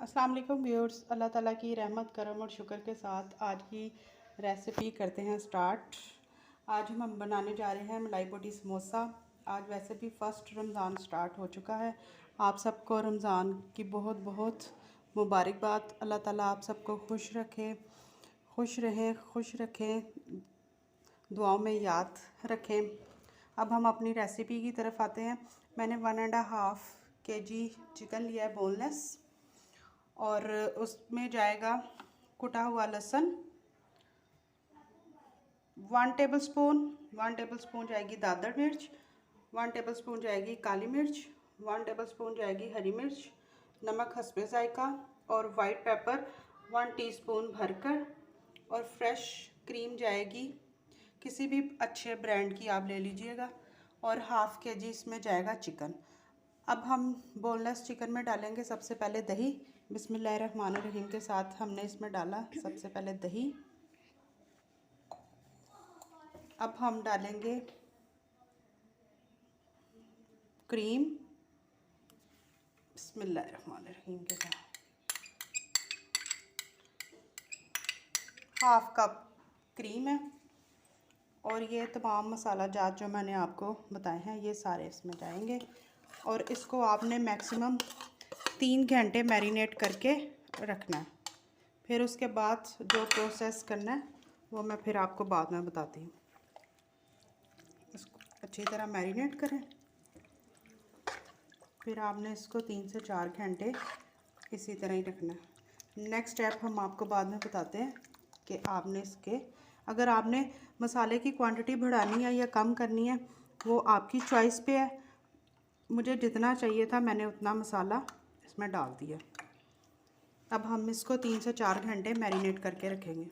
अस्सलाम वालेकुम व्यूअर्स, अल्लाह ताला की रहमत करम और शुक्र के साथ आज की रेसिपी करते हैं स्टार्ट। आज हम बनाने जा रहे हैं मलाई बोटी समोसा। आज वैसे भी फ़र्स्ट रमज़ान स्टार्ट हो चुका है। आप सबको रमज़ान की बहुत बहुत मुबारकबाद। अल्लाह ताला आप सबको खुश रखे, खुश रहें, खुश रखें, दुआओं में याद रखें। अब हम अपनी रेसिपी की तरफ आते हैं। मैंने 1.5 kg चिकन लिया है बोनलेस, और उसमें जाएगा कुटा हुआ लहसुन 1 टेबलस्पून जाएगी दादर मिर्च, 1 टेबलस्पून जाएगी काली मिर्च, 1 टेबलस्पून जाएगी हरी मिर्च, नमक हस्बे जायका और वाइट पेपर 1 टीस्पून भरकर, और फ्रेश क्रीम जाएगी, किसी भी अच्छे ब्रांड की आप ले लीजिएगा, और ½ kg इसमें जाएगा चिकन। अब हम बोनलेस चिकन में डालेंगे सबसे पहले दही। बिस्मिल्लाहिर्रहमानिर्रहीम के साथ हमने इसमें डाला सबसे पहले दही। अब हम डालेंगे क्रीम बिस्मिल्लाहिर्रहमानिर्रहीम के साथ, ½ कप क्रीम है, और ये तमाम मसाला जात जो मैंने आपको बताए हैं ये सारे इसमें जाएंगे। और इसको आपने मैक्सिमम 3 घंटे मैरिनेट करके रखना है। फिर उसके बाद जो प्रोसेस करना है वो मैं फिर आपको बाद में बताती हूँ। इसको अच्छी तरह मैरिनेट करें, फिर आपने इसको 3 से 4 घंटे इसी तरह ही रखना है। नेक्स्ट स्टेप हम आपको बाद में बताते हैं कि आपने इसके, अगर आपने मसाले की क्वांटिटी बढ़ानी है या कम करनी है वो आपकी चॉइस पे है। मुझे जितना चाहिए था मैंने उतना मसाला इसमें डाल दिया। अब हम इसको 3 से 4 घंटे मैरिनेट करके रखेंगे।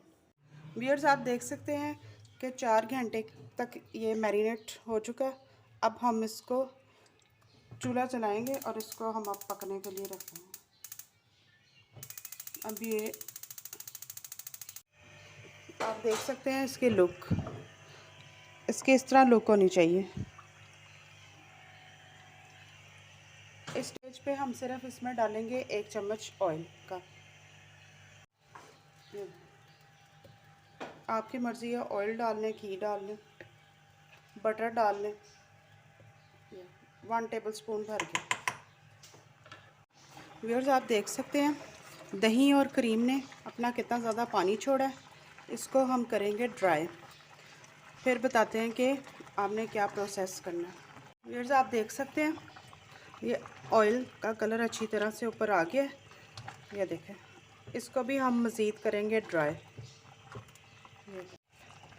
व्यूअर्स, आप देख सकते हैं कि 4 घंटे तक ये मैरिनेट हो चुका है। अब हम इसको चूल्हा चलाएंगे और इसको हम अब पकने के लिए रखेंगे। अब ये आप देख सकते हैं इसकी लुक, इसके इस तरह लुक होनी चाहिए। इस स्टेज पे हम सिर्फ इसमें डालेंगे 1 चम्मच ऑयल का। आपकी मर्ज़ी है ऑयल डाल लें, घी डाल लें, बटर डाल लें, 1 टेबलस्पून भर के। व्यूअर्स, आप देख सकते हैं दही और क्रीम ने अपना कितना ज़्यादा पानी छोड़ा है। इसको हम करेंगे ड्राई, फिर बताते हैं कि आपने क्या प्रोसेस करना है। व्यूअर्स, आप देख सकते हैं ये ऑयल का कलर अच्छी तरह से ऊपर आ गया है। ये देखें, इसको भी हम मज़ीद करेंगे ड्राई।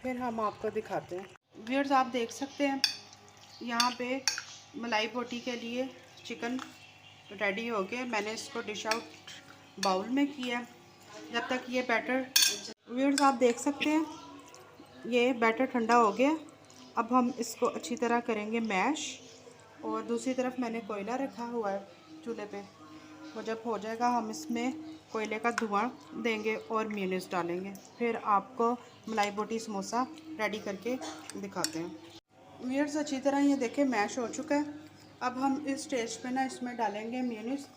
फिर हम आपको दिखाते हैं। व्यूअर्स, आप देख सकते हैं यहाँ पे मलाई बोटी के लिए चिकन रेडी हो गया। मैंने इसको डिश आउट बाउल में किया जब तक ये बैटर। व्यूअर्स, आप देख सकते हैं ये बैटर ठंडा हो गया। अब हम इसको अच्छी तरह करेंगे मैश, और दूसरी तरफ मैंने कोयला रखा हुआ है चूल्हे पे। वो जब हो जाएगा हम इसमें कोयले का धुआं देंगे और मेयोनीज डालेंगे। फिर आपको मलाई बोटी समोसा रेडी करके दिखाते हैं। व्यूअर्स, अच्छी तरह ये देखें मैश हो चुका है। अब हम इस स्टेज पे ना इसमें डालेंगे मेयोनीज।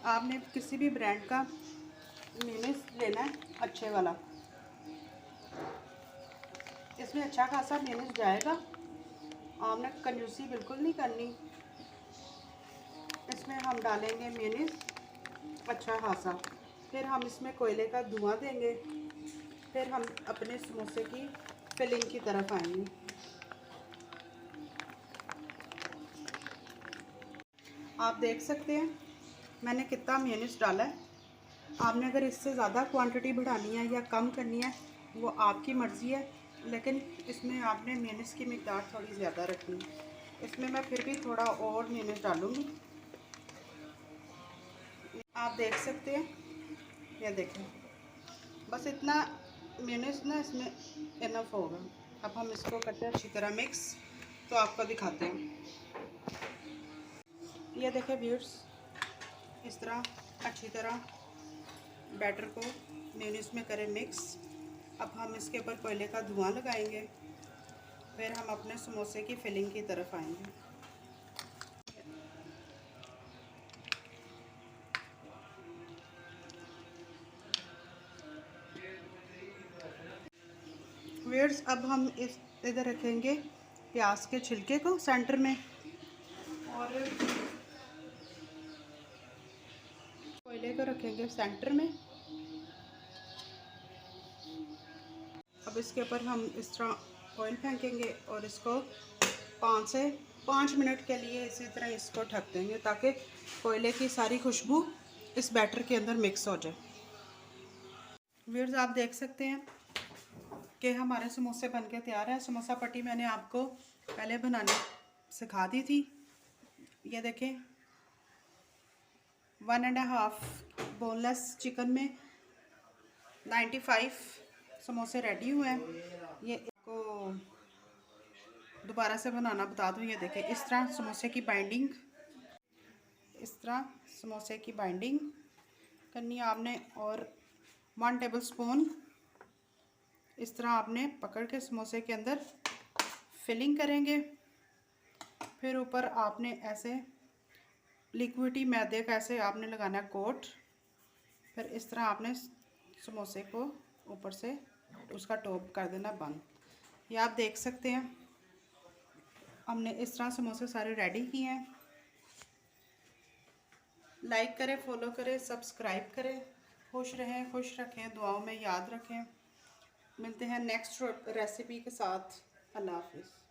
आपने किसी भी ब्रांड का मेयोनीज लेना है, अच्छे वाला। इसमें अच्छा खासा मेयोनीज जाएगा, आपने कंजूसी बिल्कुल नहीं करनी। इसमें हम डालेंगे मेयोनीज अच्छा खासा, फिर हम इसमें कोयले का धुआं देंगे, फिर हम अपने समोसे की फिलिंग की तरफ आएंगे। आप देख सकते हैं मैंने कितना मेयोनीज डाला है। आपने अगर इससे ज़्यादा क्वांटिटी बढ़ानी है या कम करनी है वो आपकी मर्ज़ी है, लेकिन इसमें आपने मेयोनीज की मिकदार थोड़ी ज़्यादा रखनी है। इसमें मैं फिर भी थोड़ा और मेयोनीज डालूँगी। आप देख सकते हैं, ये देखें, बस इतना मेयोनीज ना इसमें इनफ होगा। अब हम इसको करते हैं अच्छी तरह मिक्स, तो आपको दिखाते हैं। ये देखें व्यूअर्स, इस तरह अच्छी तरह बैटर को मेयोनीज में करें मिक्स। अब हम इसके ऊपर कोयले का धुआं लगाएंगे, फिर हम अपने समोसे की फिलिंग की तरफ आएंगे। व्यूअर्स अब हम इस इधर रखेंगे प्याज के छिलके को सेंटर में और कोयले को रखेंगे सेंटर में। अब इसके ऊपर हम इस तरह ऑयल फेंकेंगे और इसको 5 से 5 मिनट के लिए इसी तरह इसको ढक देंगे ताकि कोयले की सारी खुशबू इस बैटर के अंदर मिक्स हो जाए। व्यूअर्स आप देख सकते हैं कि हमारे समोसे बनके तैयार है। समोसा पट्टी मैंने आपको पहले बनाने सिखा दी थी। ये देखें 1.5 बोनलेस चिकन में 95 समोसे रेडी हुए हैं। ये को दोबारा से बनाना बता दूं। ये देखें इस तरह समोसे की बाइंडिंग, इस तरह समोसे की बाइंडिंग करनी है आपने और 1 टेबलस्पून इस तरह आपने पकड़ के समोसे के अंदर फिलिंग करेंगे। फिर ऊपर आपने ऐसे लिक्विडी मैदे का ऐसे आपने लगाना है कोट। फिर इस तरह आपने समोसे को ऊपर से उसका टॉप कर देना बंद। ये आप देख सकते हैं हमने इस तरह समोसे सारे रेडी किए हैं। लाइक करें, फॉलो करें, सब्सक्राइब करें। खुश रहें, खुश रखें, दुआओं में याद रखें। मिलते हैं नेक्स्ट रेसिपी के साथ। अल्लाह हाफिज़।